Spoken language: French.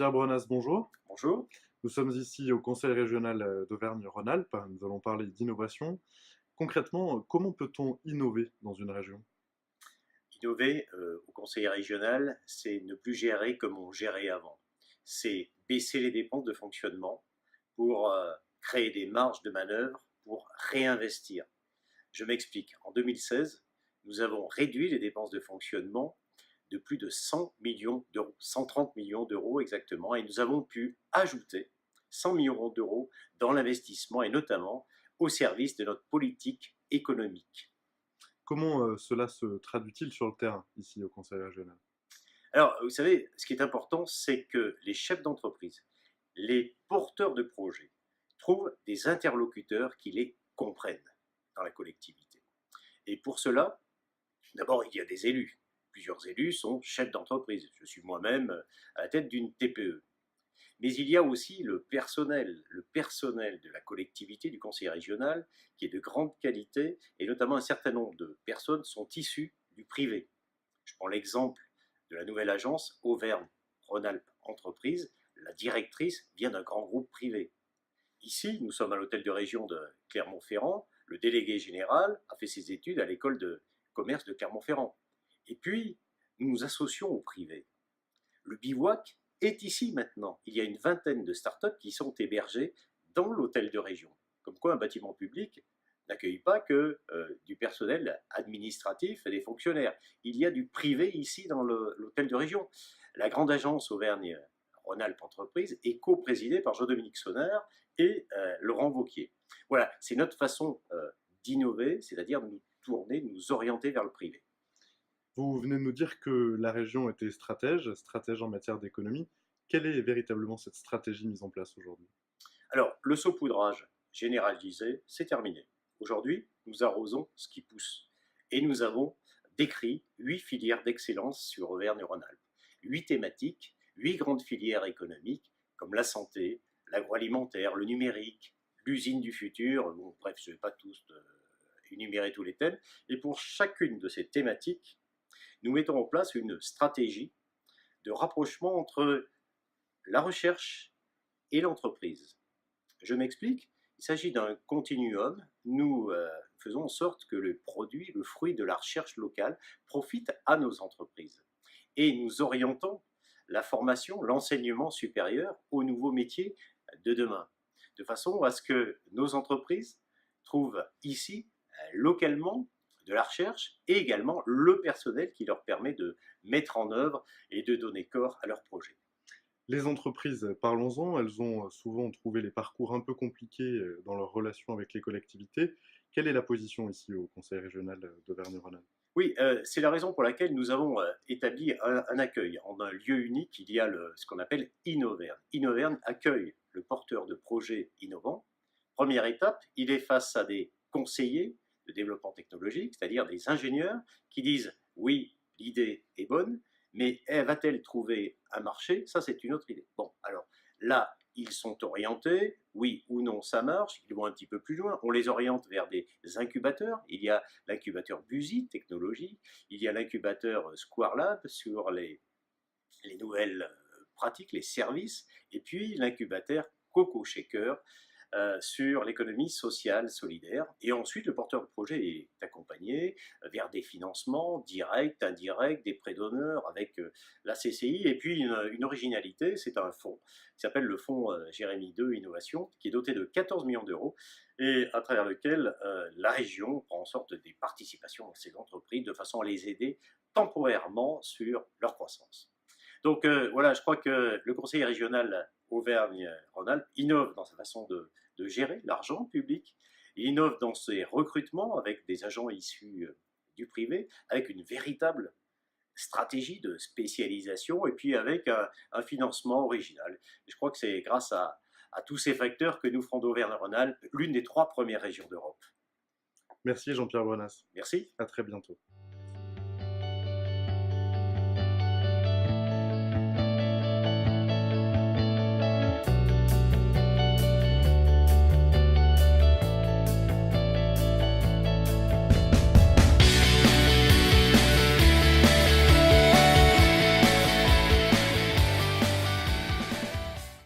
Jean-Pierre Brenas, bonjour. Bonjour. Nous sommes ici au Conseil régional d'Auvergne-Rhône-Alpes. Nous allons parler d'innovation. Concrètement, comment peut-on innover dans une région? Innover au conseil régional, c'est ne plus gérer comme on gérait avant. C'est baisser les dépenses de fonctionnement pour créer des marges de manœuvre pour réinvestir. Je m'explique. En 2016, nous avons réduit les dépenses de fonctionnement de plus de 100 millions d'euros, 130 millions d'euros exactement, et nous avons pu ajouter 100 millions d'euros dans l'investissement et notamment au service de notre politique économique. Comment cela se traduit-il sur le terrain, ici au Conseil régional? Alors, vous savez, ce qui est important, c'est que les chefs d'entreprise, les porteurs de projets, trouvent des interlocuteurs qui les comprennent dans la collectivité. Et pour cela, d'abord, il y a des élus. Plusieurs élus sont chefs d'entreprise. Je suis moi-même à la tête d'une TPE. Mais il y a aussi le personnel de la collectivité, du conseil régional, qui est de grande qualité, et notamment un certain nombre de personnes sont issues du privé. Je prends l'exemple de la nouvelle agence Auvergne-Rhône-Alpes Entreprises. La directrice vient d'un grand groupe privé. Ici, nous sommes à l'hôtel de région de Clermont-Ferrand. Le délégué général a fait ses études à l'école de commerce de Clermont-Ferrand. Et puis, nous nous associons au privé. Le bivouac est ici maintenant. Il y a une vingtaine de startups qui sont hébergées dans l'hôtel de région. Comme quoi, un bâtiment public n'accueille pas que du personnel administratif et des fonctionnaires. Il y a du privé ici dans l'hôtel de région. La grande agence Auvergne-Rhône-Alpes Entreprises est coprésidée par Jean-Dominique Sonner et Laurent Wauquiez. Voilà, c'est notre façon d'innover, c'est-à-dire de nous tourner, de nous orienter vers le privé. Vous venez de nous dire que la région était stratège en matière d'économie. Quelle est véritablement cette stratégie mise en place aujourd'hui? Alors, le saupoudrage généralisé, c'est terminé. Aujourd'hui, nous arrosons ce qui pousse. Et nous avons décrit 8 filières d'excellence sur Auvergne-Rhône-Alpes. 8 thématiques, 8 grandes filières économiques, comme la santé, l'agroalimentaire, le numérique, l'usine du futur. Bon, bref, je ne vais pas tous énumérer tous les thèmes. Et pour chacune de ces thématiques, nous mettons en place une stratégie de rapprochement entre la recherche et l'entreprise. Je m'explique, il s'agit d'un continuum. Nous faisons en sorte que le produit, le fruit de la recherche locale profite à nos entreprises. Et nous orientons la formation, l'enseignement supérieur aux nouveaux métiers de demain, de façon à ce que nos entreprises trouvent ici, localement, de la recherche et également le personnel qui leur permet de mettre en œuvre et de donner corps à leurs projets. Les entreprises, parlons-en, elles ont souvent trouvé les parcours un peu compliqués dans leur relation avec les collectivités. Quelle est la position ici au Conseil régional d'Auvergne-Rhône-Alpes? Oui, c'est la raison pour laquelle nous avons établi un accueil. En un lieu unique, il y a ce qu'on appelle Innoverne. Innoverne accueille le porteur de projets innovants. Première étape, il est face à des conseillers de développement technologique, c'est-à-dire des ingénieurs qui disent oui, l'idée est bonne, mais va-t-elle trouver un marché? Ça, c'est une autre idée. Bon, alors là, ils sont orientés, oui ou non, ça marche, ils vont un petit peu plus loin, on les oriente vers des incubateurs, il y a l'incubateur Buzy Technologies, il y a l'incubateur Square Lab sur les nouvelles pratiques, les services, et puis l'incubateur Coco Shaker sur l'économie sociale solidaire. Et ensuite, le porteur de projet est accompagné vers des financements directs, indirects, des prêts d'honneur avec la CCI. Et puis, une originalité, c'est un fonds qui s'appelle le fonds Jérémy 2 Innovation, qui est doté de 14 millions d'euros et à travers lequel la région prend en sorte des participations dans ces entreprises de façon à les aider temporairement sur leur croissance. Donc voilà, je crois que le conseil régional Auvergne-Rhône-Alpes innove dans sa façon de gérer l'argent public, il innove dans ses recrutements avec des agents issus du privé, avec une véritable stratégie de spécialisation et puis avec un financement original. Et je crois que c'est grâce à tous ces facteurs que nous ferons d'Auvergne-Rhône-Alpes l'une des 3 premières régions d'Europe. Merci Jean-Pierre Brenas. Merci. À très bientôt.